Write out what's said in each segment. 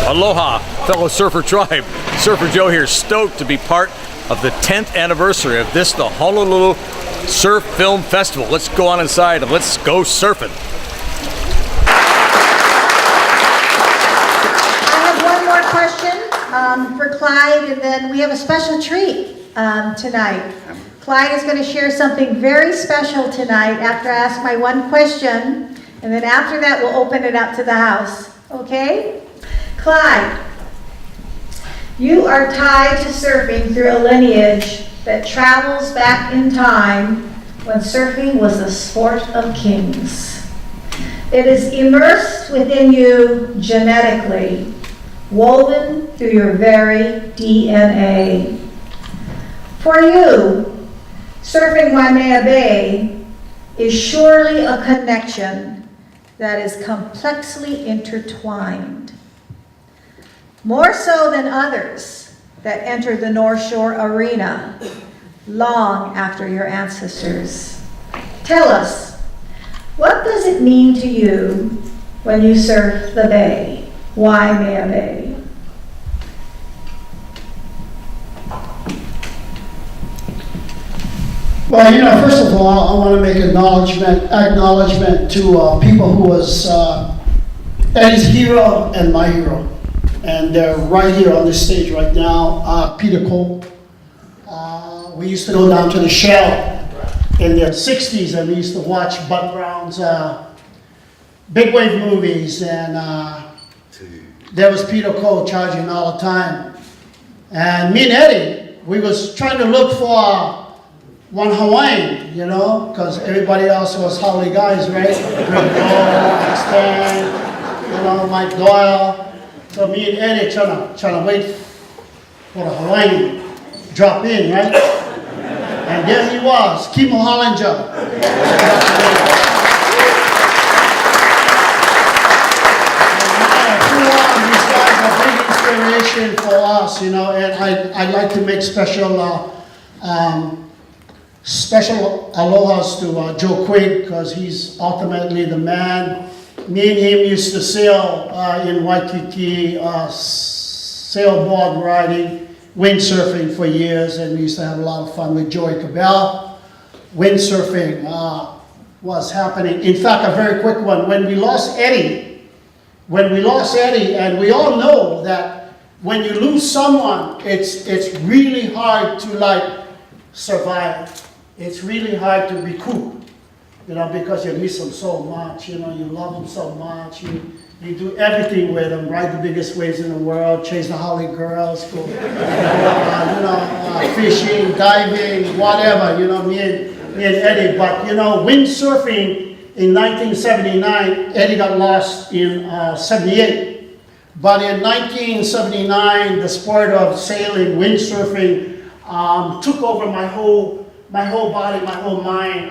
Aloha, fellow surfer tribe. Surfer Joe here, stoked to be part of the 10th anniversary of this, the Honolulu Surf Film Festival. Let's go on inside and let's go surfing. I have one more question for Clyde, and then we have a special treat tonight. Clyde is going to share something very special tonight after I ask my one question, and then after that we'll open it up to the house. Okay? Clyde, you are tied to surfing through a lineage that travels back in time when surfing was the sport of kings. It is immersed within you genetically, woven through your very DNA. For you, surfing Waimea Bay is surely a connection that is complexly intertwined. More so than others that entered the North Shore arena long after your ancestors. Tell us, what does it mean to you when you surf the bay, Waimea Bay? Well, first of all, I want to make acknowledgement to people who was Eddie's hero and my hero. And they're right here on this stage right now. Peter Cole. We used to go down to the Shell in the 60s, and we used to watch Bud Brown's big wave movies. And there was Peter Cole charging all the time. And me and Eddie, we was trying to look for one Hawaiian, because everybody else was Holly guys, right? Greg Doyle, Stan, Mike Doyle. So me and Eddie trying to wait for the Hawaiian drop in, right? And there he was, Kimo Hollinger. These guys are big inspiration for us, and I'd like to make special alohas to Joe Quigg, because he's ultimately the man. Me and him used to sail in Waikiki, sailboard riding, windsurfing for years, and we used to have a lot of fun with Joey Cabell. Windsurfing was happening. In fact, a very quick one, when we lost Eddie, and we all know that when you lose someone, it's really hard to survive. It's really hard to recoup. Because you miss them so much, you love them so much, you do everything with them, ride the biggest waves in the world, chase the Holly girls, go, fishing, diving, whatever, me and Eddie. But, windsurfing in 1979, Eddie got lost in 78. But in 1979, the sport of sailing, windsurfing, took over my whole body, my whole mind.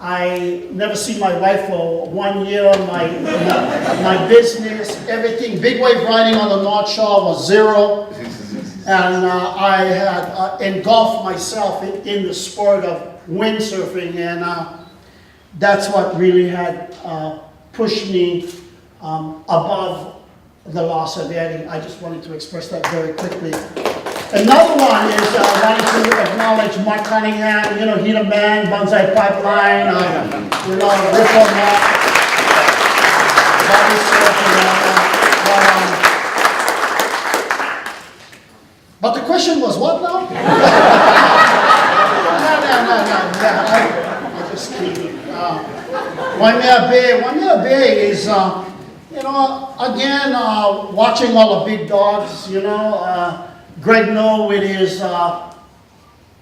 I never see my wife for 1 year. My business, everything. Big wave riding on the North Shore was zero. And I had engulfed myself in the sport of windsurfing. And that's what really had pushed me above the loss of Eddie. I just wanted to express that very quickly. Another one is I wanted to acknowledge Mark Cunningham, Heater Man, Bonsai Pipeline, Ripple Mark, Bobby Surf, but the question was what now? No, I'm just kidding. Waimea Bay is, again, watching all the big dogs, Greg No with his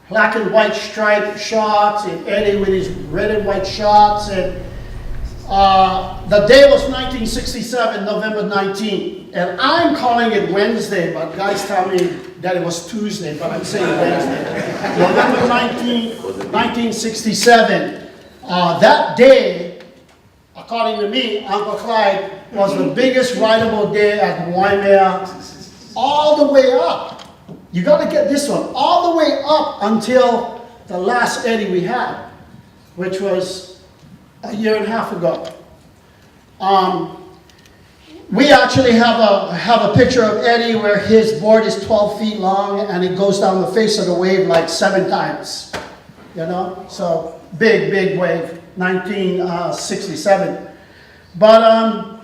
black and white striped shorts, and Eddie with his red and white shorts. And the day was 1967, November 19th. And I'm calling it Wednesday, but guys tell me that it was Tuesday, but I'm saying Wednesday. November 19th, 1967. That day, according to me, Uncle Clyde, was the biggest rideable day at Waimea, all the way up. You got to get this one, all the way up until the last Eddie we had, which was a year and a half ago. we actually have a picture of Eddie where his board is 12 feet long and it goes down the face of the wave like 7 times. You know, so big wave, 1967. But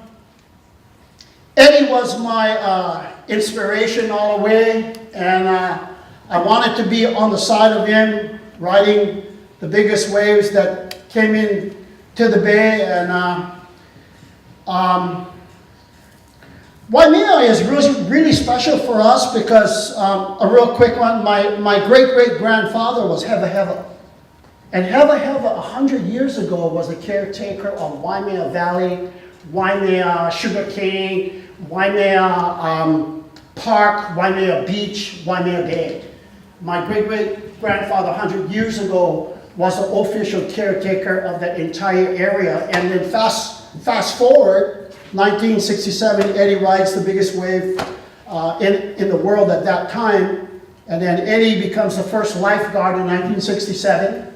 Eddie was my inspiration all the way, and I wanted to be on the side of him, riding the biggest waves that came in to the bay. And Waimea is really special for us because, a real quick one, my great-great-grandfather was Heva Heva. And Heva Heva, 100 years ago, was the caretaker of Waimea Valley, Waimea Sugarcane, Waimea Park, Waimea Beach, Waimea Bay. My great-great-grandfather 100 years ago was the official caretaker of the entire area. And then fast forward, 1967, Eddie rides the biggest wave in the world at that time. And then Eddie becomes the first lifeguard in 1967.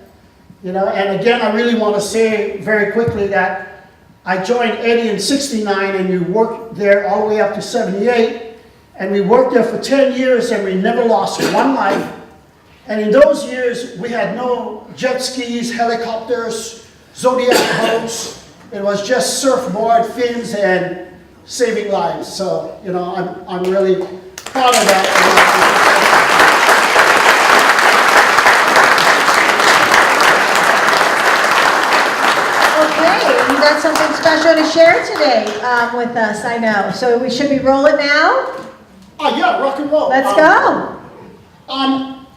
You know, and again, I really want to say very quickly that I joined Eddie in 69 and we worked there all the way up to 78. And we worked there for 10 years and we never lost one life. And in those years, we had no jet skis, helicopters, Zodiac boats. It was just surfboard, fins, and saving lives. So, you know, I'm really proud of that. Okay, you got something special to share today with us, I know. So we should be rolling now? Oh yeah, rock and roll. Let's go.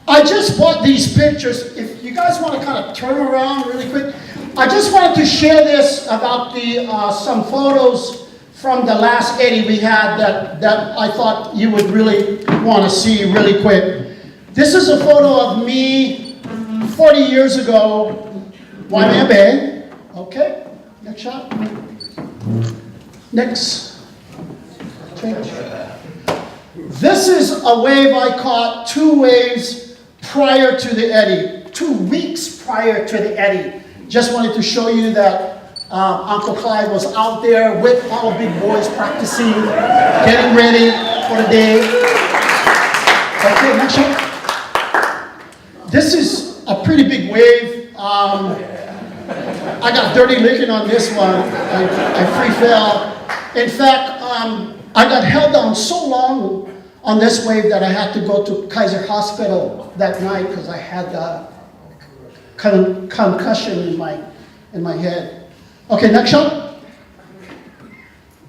I just bought these pictures. If you guys want to kind of turn around really quick, I just wanted to share this about the some photos from the last Eddie we had that I thought you would really want to see really quick. This is a photo of me 40 years ago, Waimea Bay. Okay, next shot. Next. Change. This is a wave I caught 2 waves prior to the Eddie, 2 weeks prior to the Eddie. Just wanted to show you that Uncle Clyde was out there with all the big boys practicing, getting ready for the day. Okay, next shot. This is a pretty big wave. I got dirty licking on this one. I free fell. In fact, I got held down so long on this wave that I had to go to Kaiser Hospital that night because I had a concussion in my head. Okay, next shot.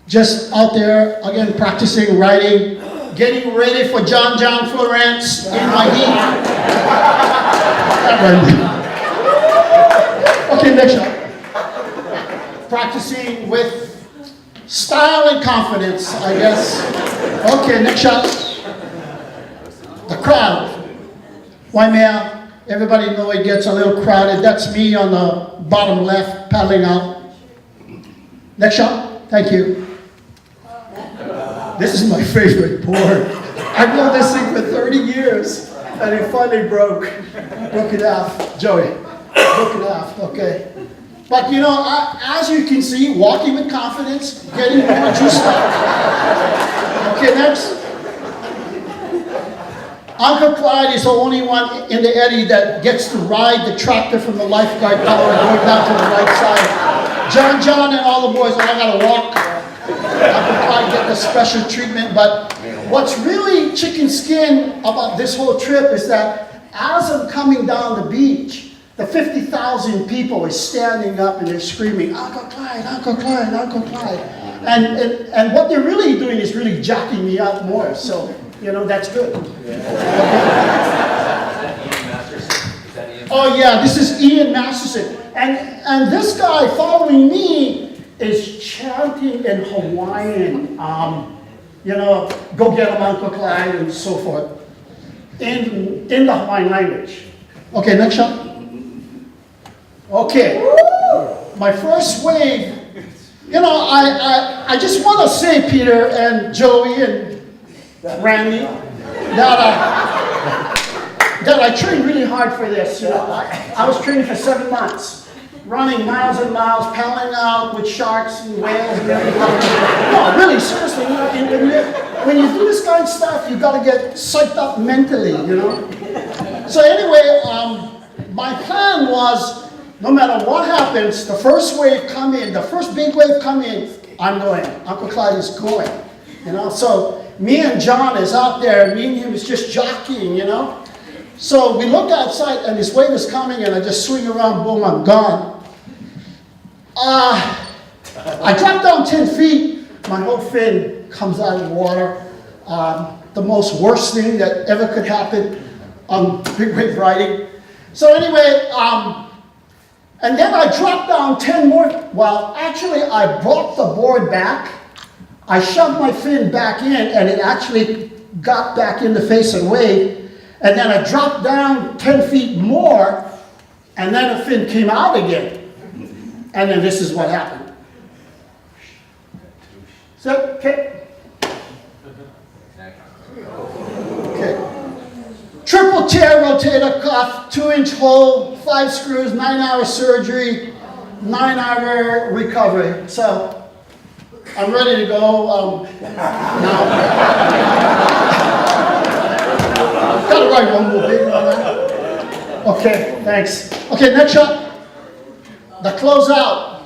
Just out there again practicing riding, getting ready for John Florence in my heat. Okay, next shot. Practicing with style and confidence, I guess. Okay, next shot. The crowd. Waimea, everybody know it gets a little crowded. That's me on the bottom left, paddling out. Next shot. Thank you. This is my favorite board. I've known this thing for 30 years, and it finally broke. Broke it off. Joey, broke it off. Okay. But you know, as you can see, walking with confidence, getting more juiced up. Okay, next. Uncle Clyde is the only one in the Eddie that gets to ride the tractor from the lifeguard tower going down to the right side. John and all the boys, I gotta walk. Uncle Clyde get the special treatment. But what's really chicken skin about this whole trip is that as I'm coming down the beach, the 50,000 people is standing up and they're screaming, Uncle Clyde, Uncle Clyde, Uncle Clyde. And what they're really doing is really jacking me up more. So, you know, that's good. Oh yeah, this is Ian Masterson. And this guy following me is chanting in Hawaiian, you know, go get him, Uncle Clyde, and so forth, in the Hawaiian language. Okay, next shot. Okay, my first wave, you know, I just want to say, Peter and Joey and Randy, that I trained really hard for this. You know, I was training for 7 months. running miles and miles, paddling out with sharks and whales and everything. No, really, seriously, when you do this kind of stuff, you got to get psyched up mentally, you know. So anyway, my plan was, no matter what happens, the first wave come in, the first big wave come in, I'm going. Uncle Clyde is going, you know. So me and John is out there, me and him is just jockeying, you know. So we look outside and this wave is coming and I just swing around, boom, I'm gone. I drop down 10 feet, my whole fin comes out of the water. The most worst thing that ever could happen on big wave riding. So anyway, and then I dropped down 10 more, well, actually I brought the board back, I shoved my fin back in and it actually got back in the face of the wave. And then I dropped down 10 feet more, and then the fin came out again. And then this is what happened. So, okay. Okay. Triple tear rotator cuff, 2-inch hole, 5 screws, 9-hour surgery, 9-hour recovery. So, I'm ready to go now. Gotta write one more big on that. Okay, thanks. Okay, next shot. The closeout.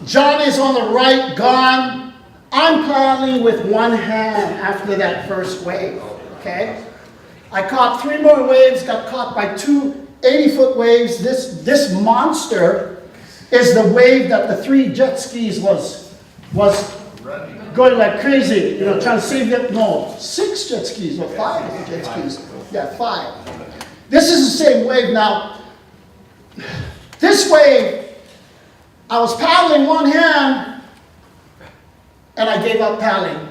John is on the right, gone. I'm paddling with one hand after that first wave, okay? I caught 3 more waves, got caught by 2 80-foot waves. This monster is the wave that the 3 jet skis was going like crazy, you know, trying to save them. No, 6 jet skis or 5 jet skis. Yeah, 5. This is the same wave now. This wave, I was paddling one hand and I gave up paddling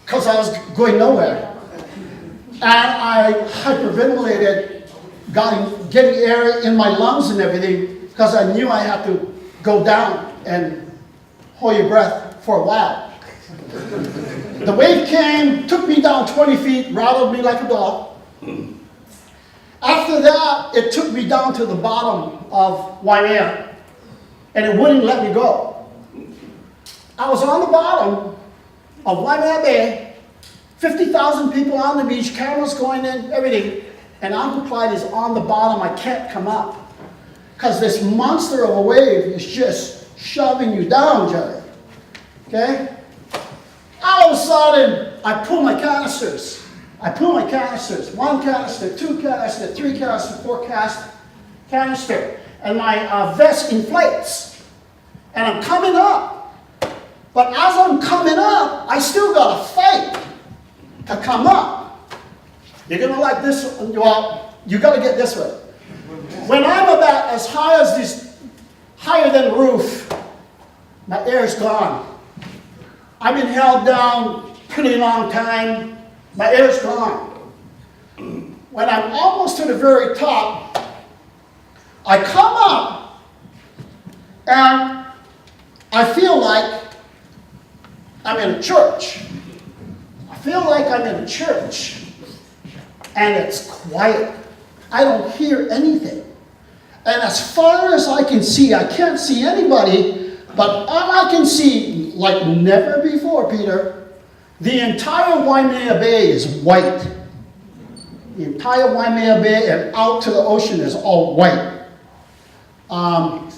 because I was going nowhere. And I hyperventilated, getting air in my lungs and everything because I knew I had to go down and hold your breath for a while. The wave came, took me down 20 feet, rattled me like a dog. After that, it took me down to the bottom of Waimea, and it wouldn't let me go. I was on the bottom of Waimea Bay, 50,000 people on the beach, cameras going in, everything, and Uncle Clyde is on the bottom. I can't come up because this monster of a wave is just shoving you down, Jerry. Okay? All of a sudden, I pull my canisters. 1 canister, 2 canister, 3 canister, 4 canister. And my vest inflates. And I'm coming up. But as I'm coming up, I still got to fight to come up. You're going to like this, well, you got to get this way. When I'm about as high as this, higher than the roof, my air is gone. I've been held down pretty long time. My air's gone. When I'm almost to the very top, I come up and I feel like I'm in a church. I feel like I'm in a church and it's quiet. I don't hear anything. And as far as I can see, I can't see anybody, but all I can see, like never before, Peter, the entire Waimea Bay is white. The entire Waimea Bay and out to the ocean is all white. All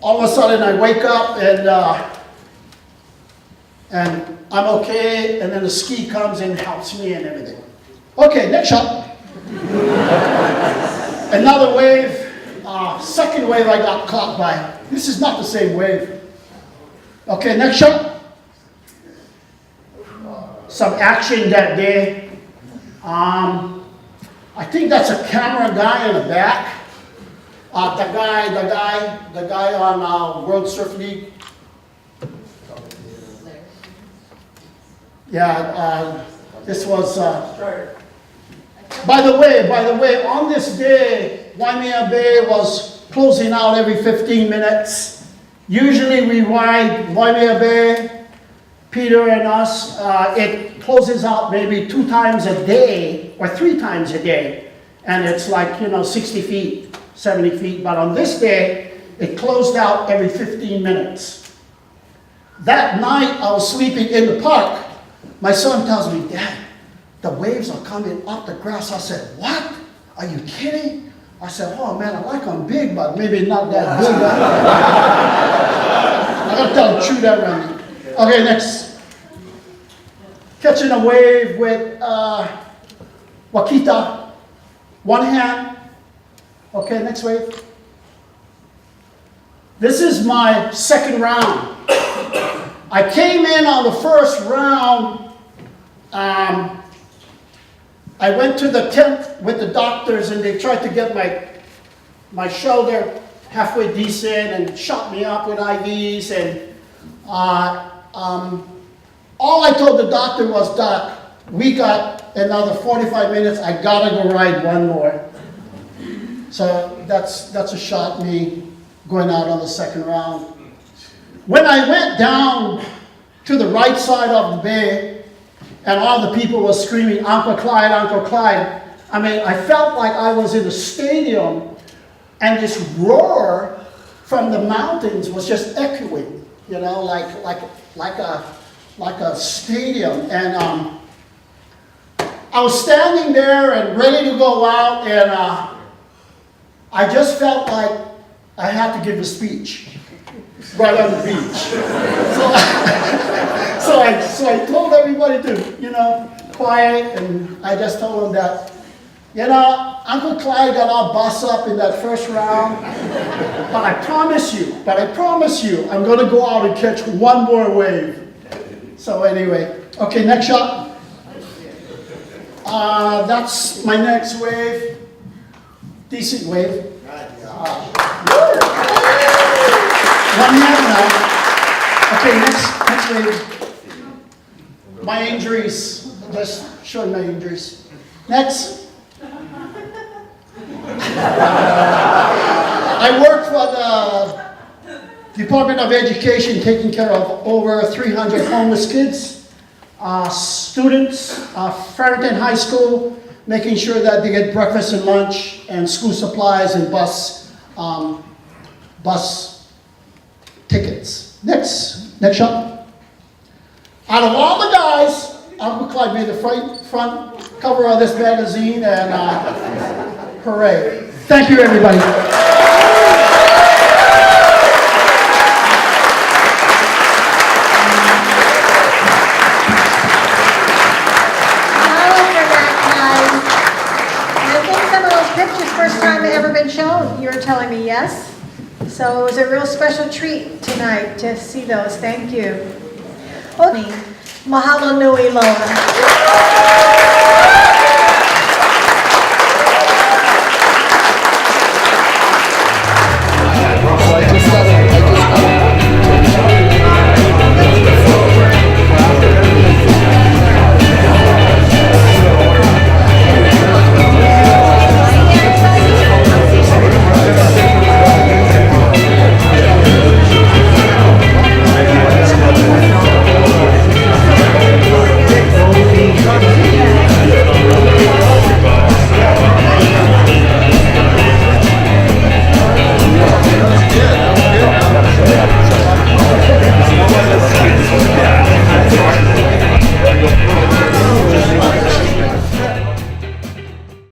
of a sudden I wake up and I'm okay, and then the ski comes and helps me and everything. Okay, next shot. Another wave, second wave I got caught by. This is not the same wave. Okay, next shot. Some action that day. I think that's a camera guy in the back. The guy on World Surf League. Yeah, this was, by the way, on this day, Waimea Bay was closing out every 15 minutes. Usually we ride Waimea Bay, Peter and us, it closes out maybe 2 times a day or 3 times a day. And it's like, 60 feet. 70 feet, but on this day, it closed out every 15 minutes. That night, I was sleeping in the park. My son tells me, Dad, the waves are coming up the grass. I said, what? Are you kidding? I said, oh man, I like them big, but maybe not that big. I gotta tell him, chew that around. Okay, next. Catching a wave with Wakita. One hand. Okay, next wave. This is my second round. I came in on the first round. I went to the tent with the doctors and they tried to get my shoulder halfway decent and shot me up with IVs. And all I told the doctor was, Doc, we got another 45 minutes. I gotta go ride one more. So that's a shot me going out on the second round. When I went down to the right side of the bay, and all the people were screaming, Uncle Clyde, Uncle Clyde. I mean, I felt like I was in a stadium, and this roar from the mountains was just echoing, you know, like a stadium. And I was standing there and ready to go out, and I just felt like I had to give a speech right on the beach. So I told everybody to, you know, quiet, and I just told them that, you know, Uncle Clyde got all bossed up in that first round, but I promise you, I'm going to go out and catch one more wave. So anyway, okay, next shot. That's my next wave. Decent wave. One hand now. Okay, next wave. My injuries. Just showing my injuries. Next. I work for the Department of Education, taking care of over 300 homeless kids, students, Farrington High School, making sure that they get breakfast and lunch and school supplies and bus tickets. Next shot. Out of all the guys, Uncle Clyde made the front cover of this magazine, and hooray. Thank you, everybody. First time ever been shown? You were telling me yes? So it was a real special treat tonight to see those. Thank you. Mahalo nui loa.